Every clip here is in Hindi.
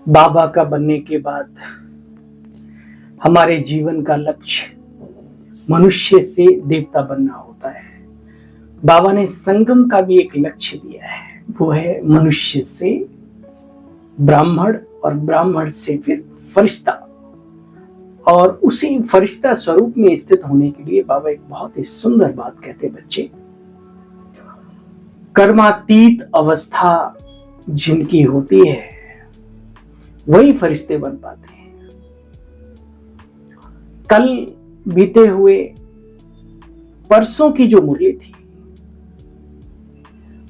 बाबा का बनने के बाद हमारे जीवन का लक्ष्य मनुष्य से देवता बनना होता है। बाबा ने संगम का भी एक लक्ष्य दिया है, वो है मनुष्य से ब्राह्मण और ब्राह्मण से फिर फरिश्ता, और उसी फरिश्ता स्वरूप में स्थित होने के लिए बाबा एक बहुत ही सुंदर बात कहते, बच्चे कर्मातीत अवस्था जिनकी होती है वही फरिश्ते बन पाते हैं। कल बीते हुए परसों की जो मुरली थी,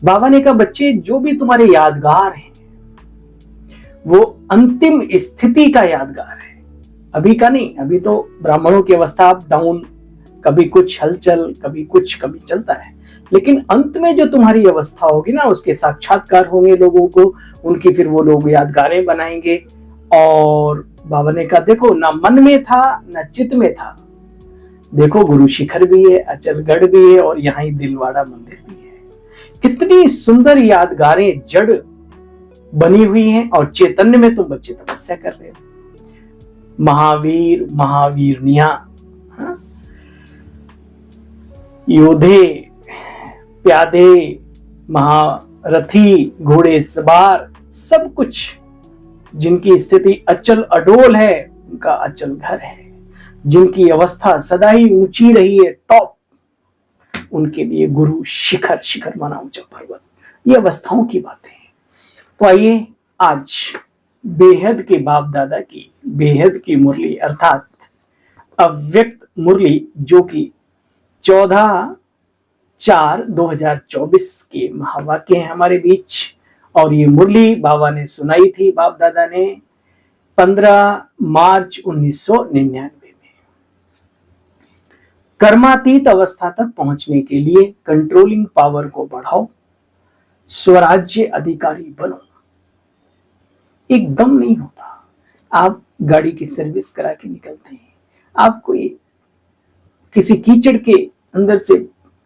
बाबा ने कहा बच्चे जो भी तुम्हारे यादगार हैं वो अंतिम स्थिति का यादगार है, अभी का नहीं। अभी तो ब्राह्मणों की अवस्था अप डाउन, कभी कुछ हलचल, कभी कुछ, कभी चलता है, लेकिन अंत में जो तुम्हारी अवस्था होगी ना, उसके साक्षात्कार होंगे लोगों को, उनकी फिर वो लोग यादगारें बनाएंगे। और बाबा ने कहा देखो, ना मन में था ना चित्त में था, देखो गुरु शिखर भी है, अचलगढ़ भी है, और यहाँ ही दिलवाड़ा मंदिर भी है। कितनी सुंदर यादगारें जड़ बनी हुई हैं, और चैतन्य में तुम बच्चे तपस्या कर रहे हो। महावीर, महावीरनिया, योधे, प्यादे, महारथी, घोड़े सवार, सब कुछ जिनकी स्थिति अचल अडोल है, उनका अचल घर है। जिनकी अवस्था सदा ही ऊंची रही है, टॉप, उनके लिए गुरु शिखर, शिखर माना ऊंचा पर्वत। ये अवस्थाओं की बातें हैं। तो आइए आज बेहद के बाप दादा की बेहद की मुरली अर्थात अव्यक्त मुरली, जो कि 14/4/2024 के महावाक्य हैं हमारे बीच, और ये मुरली बाबा ने सुनाई थी, बाप दादा ने 15 मार्च 1999 में। कर्मातीत अवस्था तक पहुंचने के लिए कंट्रोलिंग पावर को बढ़ाओ, स्वराज्य अधिकारी बनो। एकदम नहीं होता। आप गाड़ी की सर्विस करा के निकलते हैं, आप कोई किसी कीचड़ के अंदर से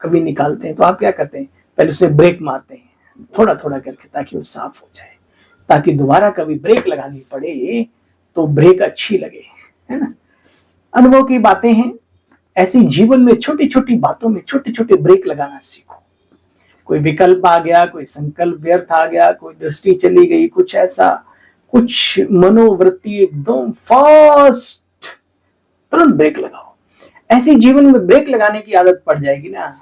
कभी निकालते हैं, तो आप क्या करते हैं, पहले उसे ब्रेक मारते हैं थोड़ा थोड़ा करके, ताकि वो साफ हो जाए, ताकि दोबारा कभी ब्रेक लगानी पड़े तो ब्रेक अच्छी लगे, है ना। अनुभव की बातें हैं। ऐसी जीवन में छोटी छोटी बातों में छोटे छोटे ब्रेक लगाना सीखो। कोई विकल्प आ गया, कोई संकल्प व्यर्थ आ गया, कोई दृष्टि चली गई, कुछ ऐसा, कुछ मनोवृत्ति एकदम फास्ट, तुरंत ब्रेक लगाओ। ऐसी जीवन में ब्रेक लगाने की आदत पड़ जाएगी ना,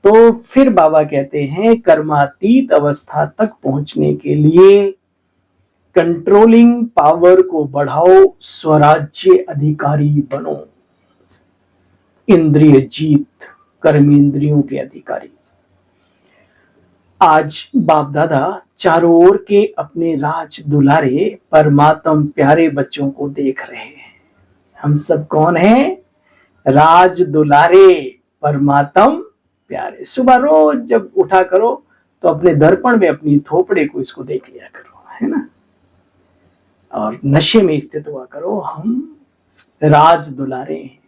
तो फिर बाबा कहते हैं कर्मातीत अवस्था तक पहुंचने के लिए कंट्रोलिंग पावर को बढ़ाओ, स्वराज्य अधिकारी बनो। इंद्रिय जीत, कर्मेंद्रियों के अधिकारी। आज बाप दादा चारों ओर के अपने राज दुलारे परमात्म प्यारे बच्चों को देख रहे हैं। हम सब कौन हैं? राज दुलारे परमात्म प्यारे। सुबह रोज जब उठा करो तो अपने दर्पण में अपनी थोपड़े को इसको देख लिया करो, है ना, और नशे में स्थित हुआ करो, हम राज दुलारे हैं,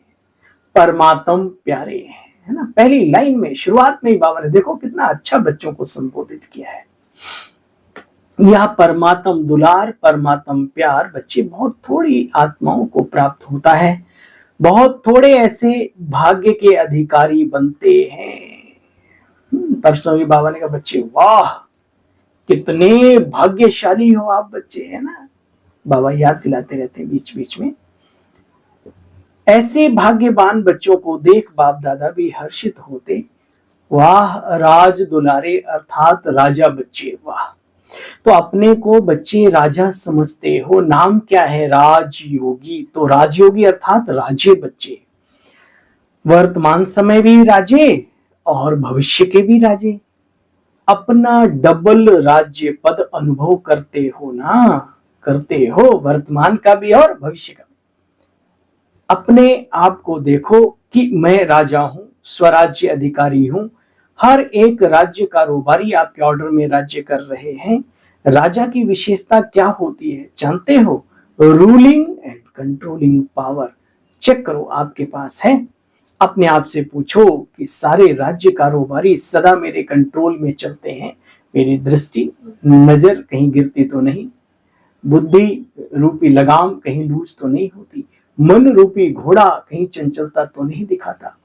परमात्म प्यारे हैं, है ना। पहली लाइन में, शुरुआत में ही बाबा ने देखो कितना अच्छा बच्चों को संबोधित किया है। यह परमात्म दुलार, परमात्म प्यार बच्चे बहुत थोड़ी आत्माओं को प्राप्त होता है, बहुत थोड़े ऐसे भाग्य के अधिकारी बनते हैं। परसों भी बाबा ने कहा बच्चे वाह कितने भाग्यशाली हो आप बच्चे, है ना। बाबा याद दिलाते रहते हैं बीच बीच में। ऐसे भाग्यवान बच्चों को देख बाप दादा भी हर्षित होते। वाह राज दुलारे अर्थात राजा बच्चे, वाह। तो अपने को बच्चे राजा समझते हो, नाम क्या है? राजयोगी। तो राजयोगी अर्थात राजे बच्चे, वर्तमान समय भी राजे और भविष्य के भी राजे। अपना डबल राज्य पद अनुभव करते हो ना, करते हो, वर्तमान का भी और भविष्य का भी। अपने आप को देखो कि मैं राजा हूं, स्वराज्य अधिकारी हूं। हर एक राज्य कारोबारी आपके ऑर्डर में राज्य कर रहे हैं। राजा की विशेषता क्या होती है जानते हो? Ruling and controlling power. Check करो आपके पास है। अपने आप से पूछो कि सारे राज्य कारोबारी सदा मेरे कंट्रोल में चलते हैं, मेरी दृष्टि नजर कहीं गिरती तो नहीं? बुद्धि रूपी लगाम कहीं लूज तो नहीं होती, मन रूपी घोड़ा कहीं चंचलता तो नहीं दिखाता,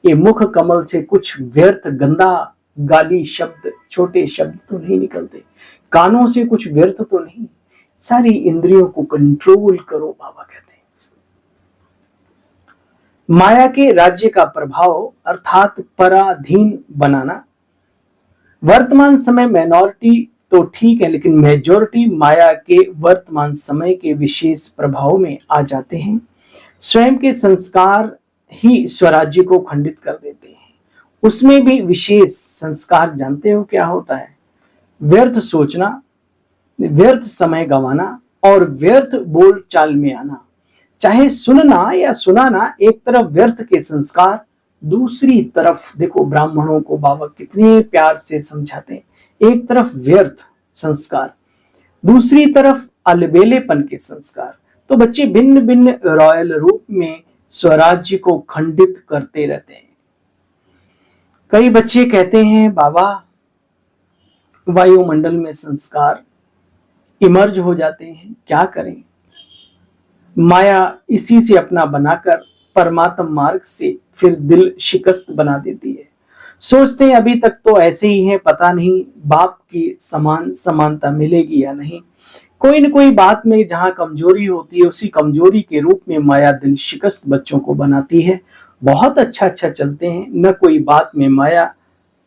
ये मुख कमल से कुछ व्यर्थ गंदा गाली शब्द छोटे शब्द तो नहीं निकलते, कानों से कुछ व्यर्थ तो नहीं, सारी इंद्रियों को कंट्रोल करो बाबा कहते हैं। माया के राज्य का प्रभाव अर्थात पराधीन बनाना। वर्तमान समय माइनॉरिटी तो ठीक है, लेकिन मेजॉरिटी माया के वर्तमान समय के विशेष प्रभाव में आ जाते हैं। स्वयं के संस्कार ही स्वराज्य को खंडित कर देते हैं। उसमें भी विशेष संस्कार जानते हो क्या होता है? व्यर्थ सोचना, व्यर्थ समय गंवाना और व्यर्थ बोल चाल में आना। चाहे सुनना या सुनाना एक तरफ व्यर्थ के संस्कार, दूसरी तरफ देखो ब्राह्मणों को बाबा कितने प्यार से समझाते हैं, एक तरफ व्यर्थ संस्कार, दूसरी तरफ अलबेलेपन के संस्कार। तो बच्चे भिन्न भिन्न रॉयल रूप में स्वराज्य को खंडित करते रहते हैं। कई बच्चे कहते हैं बाबा वायुमंडल में संस्कार इमर्ज हो जाते हैं, क्या करें? माया इसी से अपना बनाकर परमात्म मार्ग से फिर दिल शिकस्त बना देती है। सोचते हैं अभी तक तो ऐसे ही है, पता नहीं बाप की समान समानता मिलेगी या नहीं। कोई न कोई बात में जहां कमजोरी होती है, उसी कमजोरी के रूप में माया दिल शिकस्त बच्चों को बनाती है। बहुत अच्छा चलते हैं, न कोई बात में माया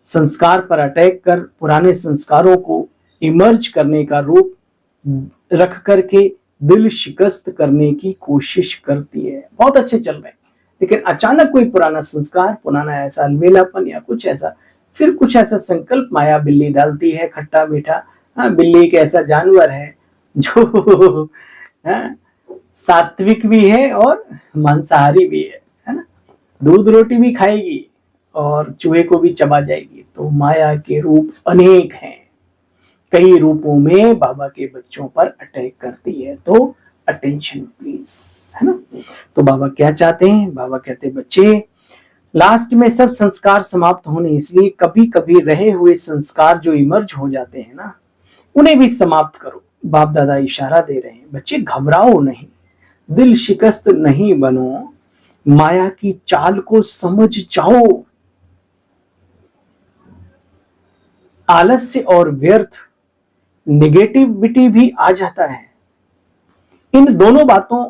संस्कार पर अटैक कर पुराने संस्कारों को इमर्ज करने का रूप रख करके दिल शिकस्त करने की कोशिश करती है। बहुत अच्छे चल रहे हैं, लेकिन अचानक कोई पुराना संस्कार, पुराना ऐसा अलबेलापन या कुछ ऐसा, फिर कुछ ऐसा संकल्प माया बिल्ली डालती है खट्टा मीठा। हाँ, बिल्ली एक ऐसा जानवर है जो सात्विक भी है और मांसाहारी भी है ना। दूध रोटी भी खाएगी और चूहे को भी चबा जाएगी। तो माया के रूप अनेक हैं, कई रूपों में बाबा के बच्चों पर अटैक करती है। तो अटेंशन प्लीज, है ना। तो बाबा क्या चाहते हैं? बाबा कहते हैं बच्चे लास्ट में सब संस्कार समाप्त होने, इसलिए कभी कभी रहे हुए संस्कार जो इमर्ज हो जाते हैं ना, उन्हें भी समाप्त करो। बाप दादा इशारा दे रहे हैं बच्चे घबराओ नहीं, दिल शिकस्त नहीं बनो, माया की चाल को समझ जाओ। आलस्य और व्यर्थ निगेटिविटी भी आ जाता है। इन दोनों बातों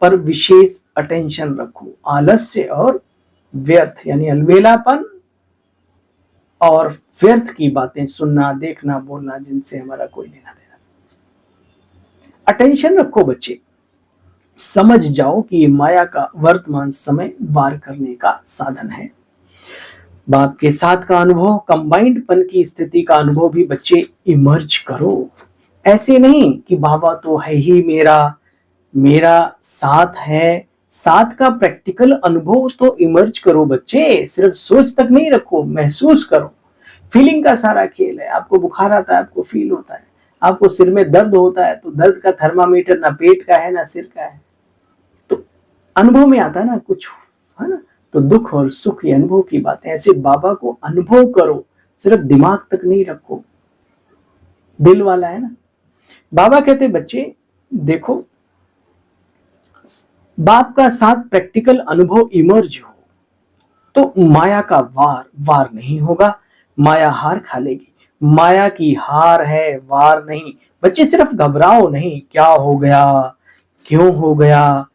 पर विशेष अटेंशन रखो, आलस्य और व्यर्थ यानी अलबेलापन और व्यर्थ की बातें सुनना, देखना, बोलना, जिनसे हमारा कोई लेना देना। अटेंशन रखो बच्चे, समझ जाओ कि ये माया का वर्तमान समय वार करने का साधन है। बाप के साथ का अनुभव, कंबाइंड पन की स्थिति का अनुभव भी बच्चे इमर्ज करो। ऐसे नहीं कि बाबा तो है ही मेरा साथ है, साथ का प्रैक्टिकल अनुभव तो इमर्ज करो बच्चे। सिर्फ सोच तक नहीं रखो, महसूस करो। फीलिंग का सारा खेल है। आपको बुखार आता है, आपको फील होता है। आपको सिर में दर्द होता है तो दर्द का थर्मामीटर ना पेट का है ना सिर का है, तो अनुभव में आता है ना कुछ, है ना। तो दुख और सुख ये अनुभव की बात है। ऐसे बाबा को अनुभव करो, सिर्फ दिमाग तक नहीं रखो, दिल वाला है ना। बाबा कहते बच्चे देखो, बाप का साथ प्रैक्टिकल अनुभव इमर्ज हो तो माया का वार नहीं होगा, माया हार खा लेगी। माया की हार है, वार नहीं। बच्चे सिर्फ घबराओ नहीं, क्या हो गया, क्यों हो गया,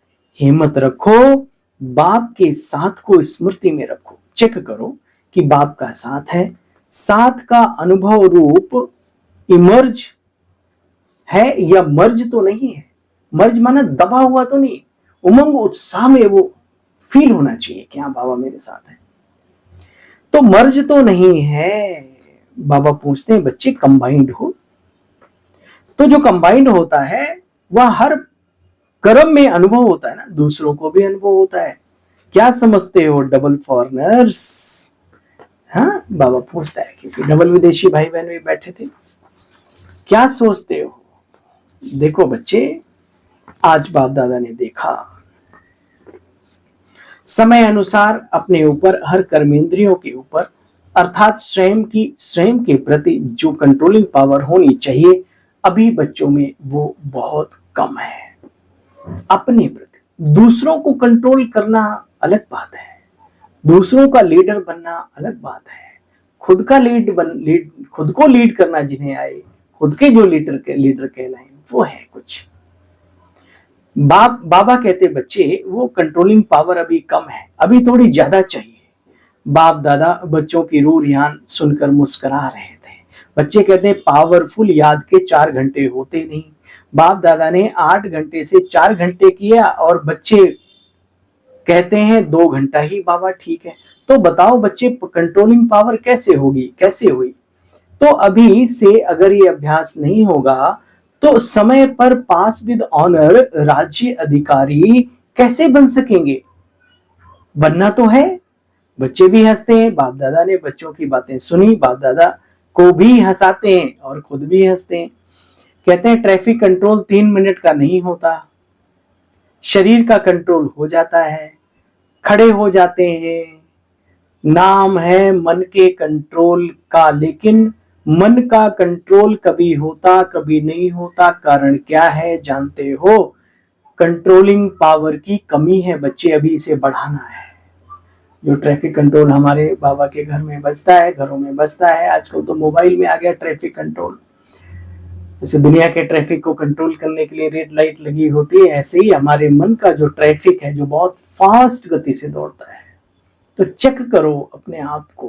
हिम्मत रखो, बाप के साथ को स्मृति में रखो। चेक करो कि बाप का साथ है, साथ का अनुभव रूप इमर्ज है या मर्ज तो नहीं है। मर्ज माना दबा हुआ तो नहीं, उमंग उत्साह में वो फील होना चाहिए कि हाँ बाबा मेरे साथ है। तो मर्ज तो नहीं है। बाबा पूछते हैं बच्चे कंबाइंड हो, तो जो कंबाइंड होता है वह हर कर्म में अनुभव होता है ना, दूसरों को भी अनुभव होता है। क्या समझते हो डबल फॉरेनर्स? हाँ, बाबा पूछता है क्योंकि डबल विदेशी भाई बहन भी बैठे थे। क्या सोचते हो? देखो बच्चे, आज बाप दादा ने देखा समय अनुसार अपने ऊपर, हर कर्मेंद्रियों के ऊपर अर्थात स्वयं के प्रति जो कंट्रोलिंग पावर होनी चाहिए, अभी बच्चों में वो बहुत कम है। अपने प्रति दूसरों को कंट्रोल करना अलग बात है, दूसरों का लीडर बनना अलग बात है। खुद का खुद को लीड करना जिन्हें आए, खुद के जो लीडर कहलाए, वो है कुछ। बाबा कहते बच्चे वो कंट्रोलिंग पावर अभी कम है, अभी थोड़ी ज्यादा चाहिए। बाप दादा बच्चों की रूह रियान सुनकर मुस्कुरा रहे थे। बच्चे कहते पावरफुल याद के 4 घंटे होते नहीं। बाप दादा ने 8 घंटे से 4 घंटे किया और बच्चे कहते हैं 2 घंटा ही बाबा ठीक है। तो बताओ बच्चे कंट्रोलिंग पावर कैसे होगी, कैसे हुई? तो अभी से अगर ये अभ्यास नहीं होगा तो समय पर पास विद ऑनर राज्य अधिकारी कैसे बन सकेंगे? बनना तो है। बच्चे भी हंसते हैं। बाप दादा ने बच्चों की बातें सुनी, बाप दादा को भी हंसाते हैं और खुद भी हंसते हैं। कहते हैं ट्रैफिक कंट्रोल 3 मिनट का नहीं होता, शरीर का कंट्रोल हो जाता है, खड़े हो जाते हैं। नाम है मन के कंट्रोल का, लेकिन मन का कंट्रोल कभी होता कभी नहीं होता। कारण क्या है जानते हो? कंट्रोलिंग पावर की कमी है बच्चे, अभी इसे बढ़ाना है। जो ट्रैफिक कंट्रोल हमारे बाबा के घर में बजता है, घरों में बजता है, आजकल तो मोबाइल में आ गया ट्रैफिक कंट्रोल। जैसे दुनिया के ट्रैफिक को कंट्रोल करने के लिए रेड लाइट लगी होती है, ऐसे ही हमारे मन का जो ट्रैफिक है जो बहुत फास्ट गति से दौड़ता है। तो चेक करो अपने आप को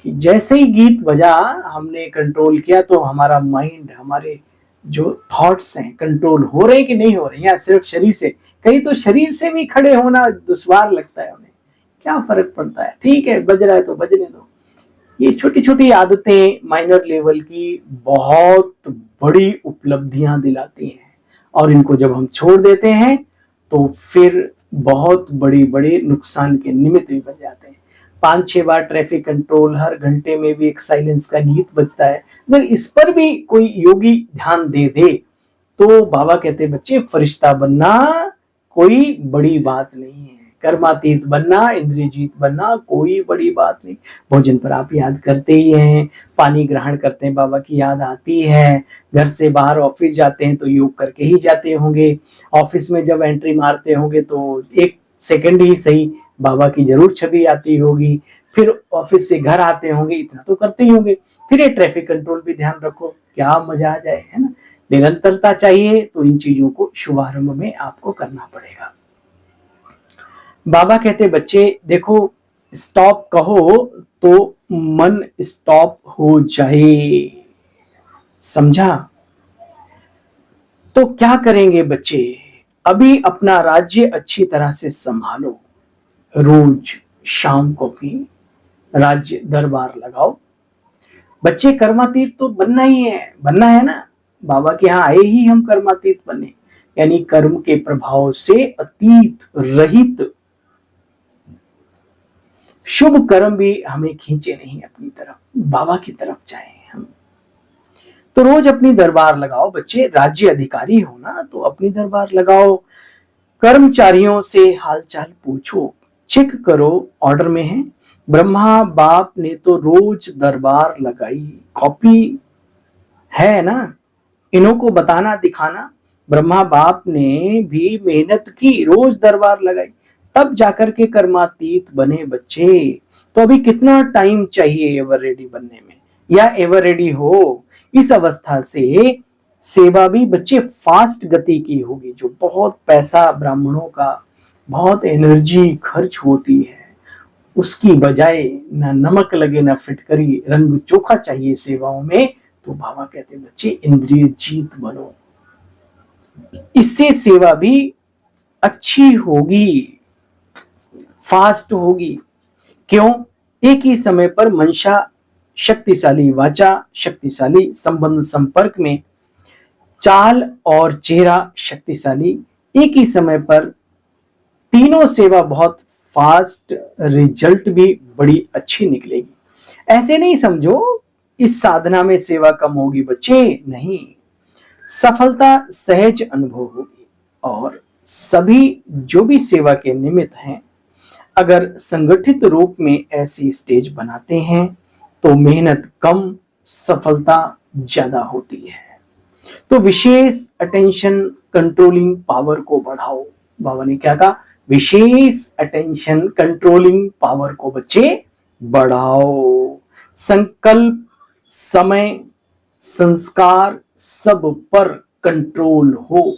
कि जैसे ही गीत बजा हमने कंट्रोल किया तो हमारा माइंड, हमारे जो थॉट्स हैं कंट्रोल हो रहे कि नहीं हो रहे, या सिर्फ शरीर से। कहीं तो शरीर से भी खड़े होना दुश्वार लगता है, उन्हें क्या फर्क पड़ता है, ठीक है बज रहा है तो बजने दो। ये छोटी छोटी आदतें माइनर लेवल की बहुत बड़ी उपलब्धियां दिलाती हैं, और इनको जब हम छोड़ देते हैं तो फिर बहुत बड़ी बड़े नुकसान के निमित्त भी बन जाते हैं। 5-6 बार ट्रैफिक कंट्रोल, हर घंटे में भी एक साइलेंस का गीत बजता है। अगर इस पर भी कोई योगी ध्यान दे दे तो बाबा कहते बच्चे फरिश्ता बनना कोई बड़ी बात नहीं है, कर्मातीत बनना, इंद्रिय जीत बनना कोई बड़ी बात नहीं। भोजन पर आप याद करते ही हैं, पानी ग्रहण करते हैं बाबा की याद आती है, घर से बाहर ऑफिस जाते हैं तो योग करके ही जाते होंगे, ऑफिस में जब एंट्री मारते होंगे तो 1 सेकंड ही सही बाबा की जरूर छवि आती होगी, फिर ऑफिस से घर आते होंगे, इतना तो करते ही होंगे। फिर ये ट्रैफिक कंट्रोल भी ध्यान रखो, क्या मजा आ जाए, है ना। निरंतरता चाहिए तो इन चीजों को शुभारंभ में आपको करना पड़ेगा। बाबा कहते बच्चे देखो स्टॉप कहो तो मन स्टॉप हो जाए, समझा? तो क्या करेंगे बच्चे? अभी अपना राज्य अच्छी तरह से संभालो, रोज शाम को भी राज्य दरबार लगाओ। बच्चे कर्मातीत तो बनना ही है, बनना है ना। बाबा के यहाँ आए ही हम कर्मातीत बने, यानी कर्म के प्रभाव से अतीत रहित शुभ कर्म भी हमें खींचे नहीं अपनी तरफ, बाबा की तरफ जाए हम। तो रोज अपनी दरबार लगाओ बच्चे, राज्य अधिकारी हो ना तो अपनी दरबार लगाओ। कर्मचारियों से हालचाल पूछो, चेक करो ऑर्डर में है। ब्रह्मा बाप ने तो रोज दरबार लगाई, कॉपी है ना, इन्हों को बताना दिखाना। ब्रह्मा बाप ने भी मेहनत की, रोज दरबार लगाई, तब जाकर के कर्मातीत बने बच्चे। तो अभी कितना टाइम चाहिए एवर रेडी बनने में, या एवर रेडी हो? इस अवस्था से सेवा भी बच्चे फास्ट गति की होगी। जो बहुत पैसा ब्राह्मणों का, बहुत एनर्जी खर्च होती है, उसकी बजाय ना नमक लगे ना फिटकरी, रंग चोखा चाहिए सेवाओं में। तो बाबा कहते बच्चे इंद्रिय जीत बनो, इससे सेवा भी अच्छी होगी, फास्ट होगी। क्यों? एक ही समय पर मंशा शक्तिशाली, वाचा शक्तिशाली, संबंध संपर्क में चाल और चेहरा शक्तिशाली, एक ही समय पर तीनों सेवा बहुत फास्ट, रिजल्ट भी बड़ी अच्छी निकलेगी। ऐसे नहीं समझो इस साधना में सेवा कम होगी बच्चे, नहीं, सफलता सहज अनुभव होगी। और सभी जो भी सेवा के निमित्त हैं, अगर संगठित रूप में ऐसी स्टेज बनाते हैं तो मेहनत कम, सफलता ज्यादा होती है। तो विशेष अटेंशन कंट्रोलिंग पावर को बढ़ाओ। बाबा ने क्या कहा? विशेष अटेंशन कंट्रोलिंग पावर को बच्चे बढ़ाओ। संकल्प, समय, संस्कार सब पर कंट्रोल हो।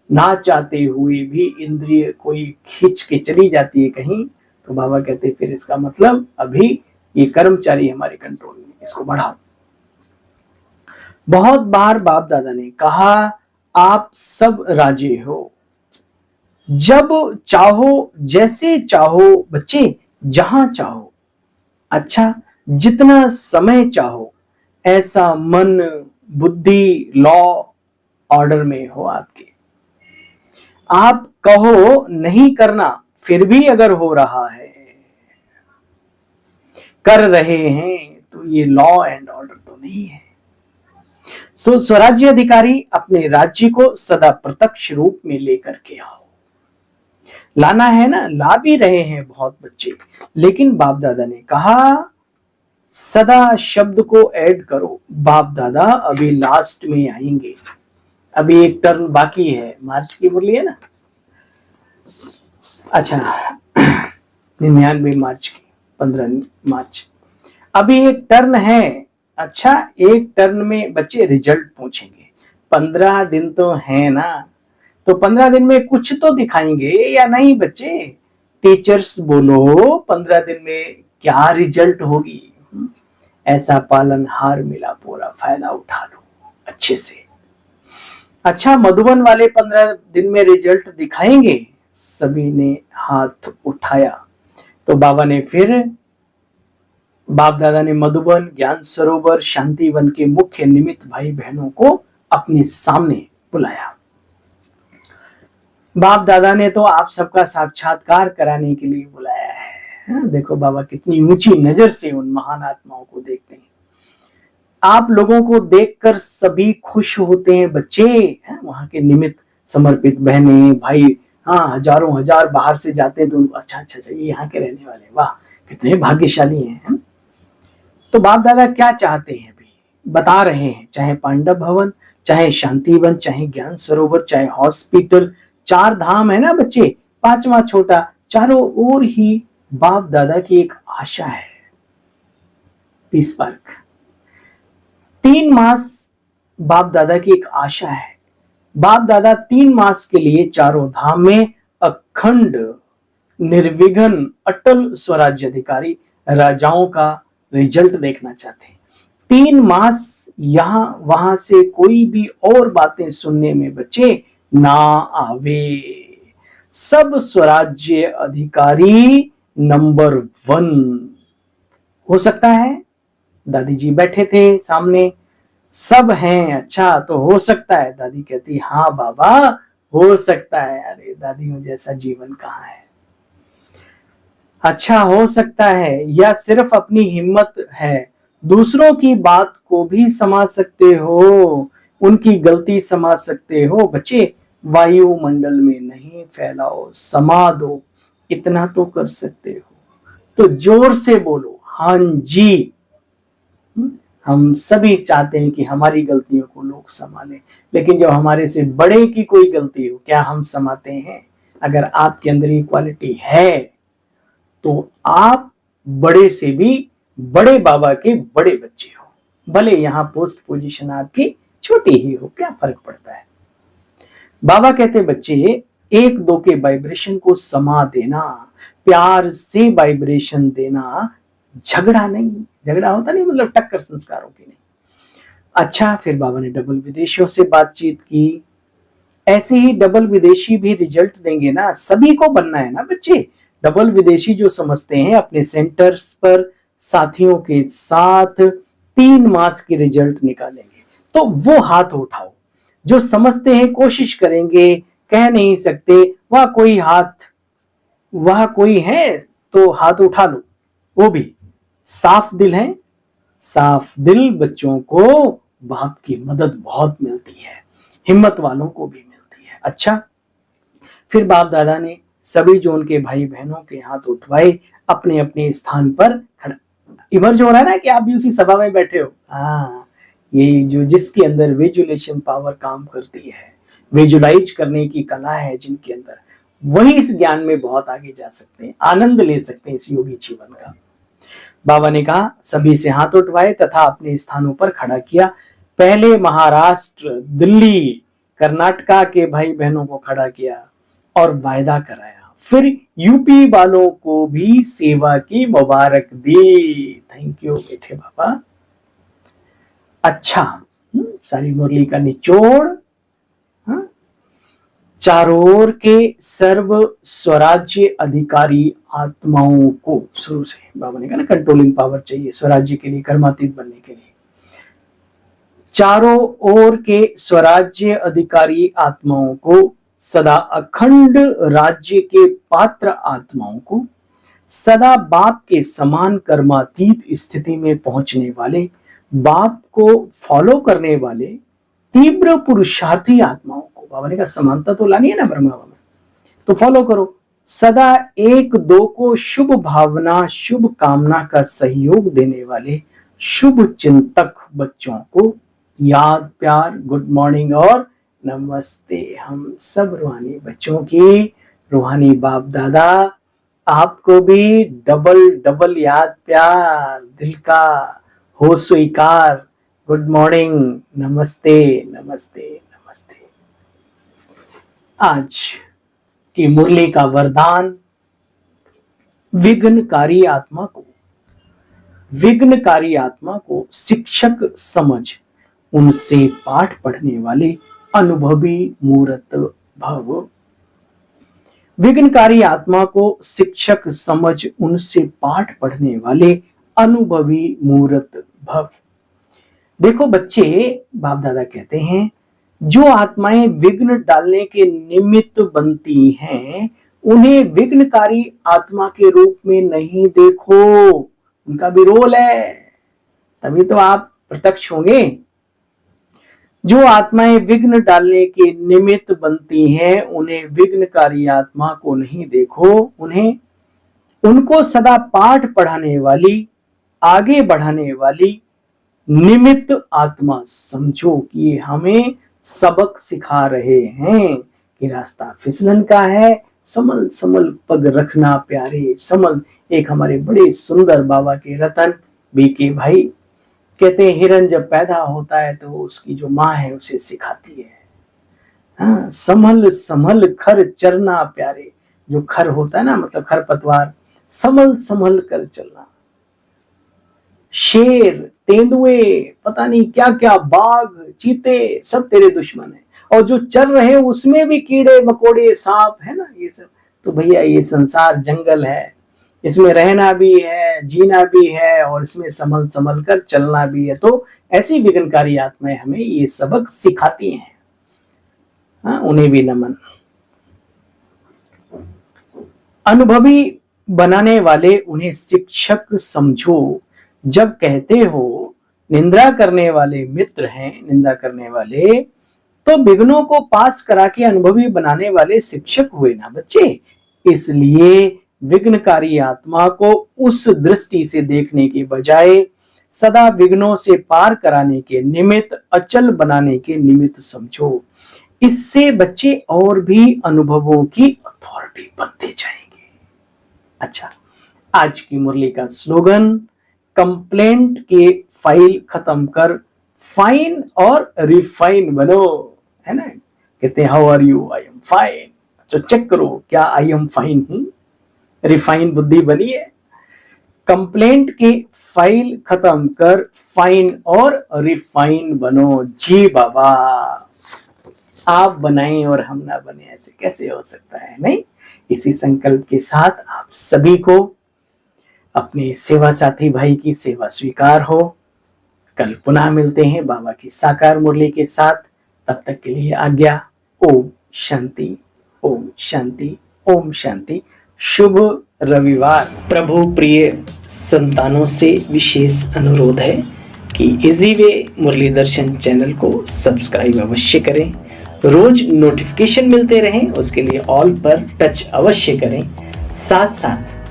ना चाहते हुए भी इंद्रिय कोई खींच के चली जाती है कहीं, तो बाबा कहते फिर इसका मतलब अभी ये कर्मचारी हमारे कंट्रोल में, इसको बढ़ाओ। बहुत बार बाप दादा ने कहा आप सब राजी हो, जब चाहो, जैसे चाहो बच्चे, जहां चाहो, अच्छा जितना समय चाहो, ऐसा मन, बुद्धि, लॉ ऑर्डर में हो आपके। आप कहो नहीं करना, फिर भी अगर हो रहा है, कर रहे हैं, तो ये लॉ एंड ऑर्डर तो नहीं है। सो स्वराज्य अधिकारी अपने राज्य को सदा प्रत्यक्ष रूप में लेकर के आओ। लाना है ना, ला भी रहे हैं बहुत बच्चे, लेकिन बाप दादा ने कहा सदा शब्द को ऐड करो। बाप दादा अभी लास्ट में आएंगे, अभी एक टर्न बाकी है, मार्च की बोलिए ना, अच्छा 99 मार्च की, 15 मार्च, अभी एक टर्न है। अच्छा एक टर्न में बच्चे रिजल्ट पूछेंगे, 15 दिन तो है ना, तो 15 दिन में कुछ तो दिखाएंगे या नहीं बच्चे? टीचर्स बोलो 15 दिन में क्या रिजल्ट होगी? ऐसा पालनहार मिला, पूरा फायदा उठा लो अच्छे से। अच्छा मधुबन वाले 15 दिन में रिजल्ट दिखाएंगे? सभी ने हाथ उठाया। तो बाबा ने फिर, बाप दादा ने मधुबन, ज्ञान सरोवर, शांतिवन के मुख्य निमित्त भाई बहनों को अपने सामने बुलाया। बाप दादा ने तो आप सबका साक्षात्कार कराने के लिए बुलाया है। देखो बाबा कितनी ऊंची नजर से उन महान आत्माओं को देखते हैं। आप लोगों को देखकर सभी खुश होते हैं बच्चे, वहां के निमित्त समर्पित बहने भाई, हाँ हजारों हजार बाहर से जाते हैं, तो अच्छा अच्छा अच्छा ये यहाँ के रहने वाले, वाह कितने भाग्यशाली हैं। तो बाप दादा क्या चाहते हैं अभी बता रहे हैं, चाहे पांडव भवन, चाहे शांतिवन, चाहे ज्ञान सरोवर, चाहे हॉस्पिटल, 4 धाम है ना बच्चे, 5वां छोटा, चारों ओर ही बाप दादा की एक आशा है। पीस पार्क 3 मास बाप दादा की एक आशा है। बाप दादा 3 मास के लिए चारों धाम में अखंड निर्विघ्न अटल स्वराज्य अधिकारी राजाओं का रिजल्ट देखना चाहते हैं। 3 मास यहां वहां से कोई भी और बातें सुनने में बच्चे ना आवे। सब स्वराज्य अधिकारी नंबर 1 हो सकता है। दादी जी बैठे थे सामने, सब हैं, अच्छा तो हो सकता है। दादी कहती हाँ बाबा हो सकता है। अरे दादियों जैसा जीवन कहाँ है? अच्छा हो सकता है, या सिर्फ अपनी हिम्मत है? दूसरों की बात को भी समझ सकते हो, उनकी गलती समझ सकते हो बच्चे। वायुमंडल में नहीं फैलाओ, समा दो, इतना तो कर सकते हो। तो जोर से बोलो हाँ जी। हम सभी चाहते हैं कि हमारी गलतियों को लोग संभालें, लेकिन जब हमारे से बड़े की कोई गलती हो, क्या हम संभालते हैं? अगर आपके अंदर ये क्वालिटी है तो आप बड़े से भी बड़े बाबा के बड़े बच्चे हो, भले यहां पोस्ट पोजीशन आपकी छोटी ही हो, क्या फर्क पड़ता है? बाबा कहते बच्चे 1-2 के वाइब्रेशन को समा देना, प्यार से वाइब्रेशन देना, झगड़ा नहीं। झगड़ा होता नहीं मतलब टक्कर संस्कारों की नहीं। अच्छा फिर बाबा ने डबल विदेशियों से बातचीत की। ऐसे ही डबल विदेशी भी रिजल्ट देंगे ना, सभी को बनना है ना बच्चे। डबल विदेशी जो समझते हैं अपने सेंटर्स पर साथियों के साथ 3 मास की रिजल्ट निकालेंगे, तो वो हाथ उठाओ। जो समझते हैं कोशिश करेंगे, कह नहीं सकते, वह कोई है तो हाथ उठा लो। वो भी साफ दिल है। साफ दिल बच्चों को बाप की मदद बहुत मिलती है, हिम्मत वालों को भी मिलती है। अच्छा फिर बाप दादा ने सभी जो उनके भाई बहनों के हाथ उठवाए, अपने अपने स्थान पर खड़ा। इमर्ज हो रहा है ना कि आप भी उसी सभा में बैठे हो। हाँ ये जो जिसके अंदर विजुअलाइजेशन पावर काम करती है, विजुअलाइज करने की कला है जिनके अंदर, वही इस ज्ञान में बहुत आगे जा सकते हैं, आनंद ले सकते हैं इस योगी जीवन का। बाबा ने कहा, सभी से हाथ उठवाए तथा अपने स्थानों पर खड़ा किया। पहले महाराष्ट्र, दिल्ली, कर्नाटका के भाई बहनों को खड़ा किया और वायदा कराया, फिर यूपी वालों को भी सेवा की मुबारक दी। थैंक यू बेटे बाबा। अच्छा, सारी मुरली का निचोड़, चारों ओर के सर्व स्वराज्य अधिकारी आत्माओं को, शुरू से बाबा ने कहा ना कंट्रोलिंग पावर चाहिए स्वराज्य के लिए, कर्मातीत बनने के लिए। चारों ओर के स्वराज्य अधिकारी आत्माओं को, सदा अखंड राज्य के पात्र आत्माओं को, सदा बाप के समान कर्मातीत स्थिति में पहुंचने वाले, बाप को फॉलो करने वाले तीव्र पुरुषार्थी आत्माओं को, बाबा ने कहा समानता तो लानी है ना ब्रह्मा में, तो फॉलो करो। सदा एक दो को शुभ भावना, शुभ कामना का सहयोग देने वाले शुभ चिंतक बच्चों को याद, प्यार, गुड मॉर्निंग और नमस्ते। हम सब रूहानी बच्चों की, रूहानी बाप दादा आपको भी डबल डबल याद, प्यार, दिल का हो स्वीकार, गुड मॉर्निंग, नमस्ते नमस्ते नमस्ते। आज की मुरली का वरदान, विघ्नकारी आत्मा को, विघ्नकारी आत्मा को शिक्षक समझ उनसे पाठ पढ़ने वाले अनुभवी मूर्त भव। विघ्नकारी आत्मा को शिक्षक समझ उनसे पाठ पढ़ने वाले अनुभवी मूर्त भव। देखो बच्चे, बाप दादा कहते हैं जो आत्माएं विघ्न डालने के निमित्त बनती हैं, उन्हें विघ्नकारी आत्मा के रूप में नहीं देखो, उनका भी रोल है, तभी तो आप प्रत्यक्ष होंगे। जो आत्माएं विघ्न डालने के निमित्त बनती हैं, उन्हें विघ्नकारी आत्मा को नहीं देखो, उन्हें उनको सदा पाठ पढ़ाने वाली, आगे बढ़ाने वाली निमित्त आत्मा समझो कि हमें सबक सिखा रहे हैं कि रास्ता फिसलन का है, समल समल पग रखना प्यारे, समल। एक हमारे बड़े सुंदर बाबा के रतन बीके भाई कहते हैं, हिरन जब पैदा होता है तो उसकी जो माँ है उसे सिखाती है, हाँ, संभल संभल खर चरना प्यारे। जो खर होता है ना, मतलब खरपतवार, संभल संभल कर चलना। शेर, तेंदुए, पता नहीं क्या क्या, बाघ, चीते, सब तेरे दुश्मन है, और जो चल रहे उसमें भी कीड़े मकोड़े, सांप है ना, ये सब। तो भैया ये संसार जंगल है, इसमें रहना भी है, जीना भी है, और इसमें संभल संभल कर चलना भी है। तो ऐसी विघ्नकारी आत्माएं हमें ये सबक सिखाती हैं, हाँ, उन्हें भी नमन। अनुभवी बनाने वाले उन्हें शिक्षक समझो। जब कहते हो निंदा करने वाले मित्र हैं, निंदा करने वाले, तो विघ्नों को पास करा के अनुभवी बनाने वाले शिक्षक हुए ना बच्चे। इसलिए विघ्नकारी आत्मा को उस दृष्टि से देखने के बजाय सदा विघ्नों से पार कराने के निमित्त, अचल बनाने के निमित्त समझो। इससे बच्चे और भी अनुभवों की अथॉरिटी बनते जाएंगे। अच्छा, आज की मुरली का स्लोगन, कंप्लेंट के फाइल खत्म कर फाइन और रिफाइन बनो, है ना। कहते हैं how are you, I am fine. तो चेक करो क्या आई एम फाइन हूं, रिफाइन बुद्धि बनी है। कंप्लेंट के फाइल खत्म कर फाइन और रिफाइन बनो। जी बाबा, आप बनाएं और हम ना बने, ऐसे कैसे हो सकता है। नहीं, इसी संकल्प के साथ आप सभी को अपने सेवा साथी भाई की सेवा स्वीकार हो। कल पुनः मिलते हैं बाबा की साकार मुरली के साथ। तब तक के लिए आज्ञा। ओम शांति, ओम शांति, ओम शांति। शुभ रविवार। प्रभु प्रिय संतानों से विशेष अनुरोध है कि इजी वे मुरली दर्शन चैनल को सब्सक्राइब अवश्य करें, रोज नोटिफिकेशन मिलते रहें, उसके लिए ऑल पर टच अवश्य करें। साथ साथ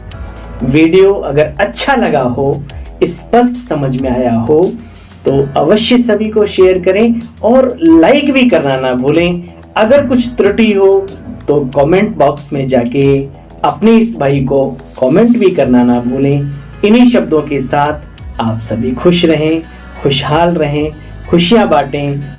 वीडियो अगर अच्छा लगा हो, स्पष्ट समझ में आया हो, तो अवश्य सभी को शेयर करें और लाइक भी करना ना भूलें। अगर कुछ त्रुटि हो तो कमेंट बॉक्स में जाके अपने इस भाई को कमेंट भी करना ना भूलें। इन्हीं शब्दों के साथ आप सभी खुश रहें, खुशहाल रहें, खुशियां बांटें।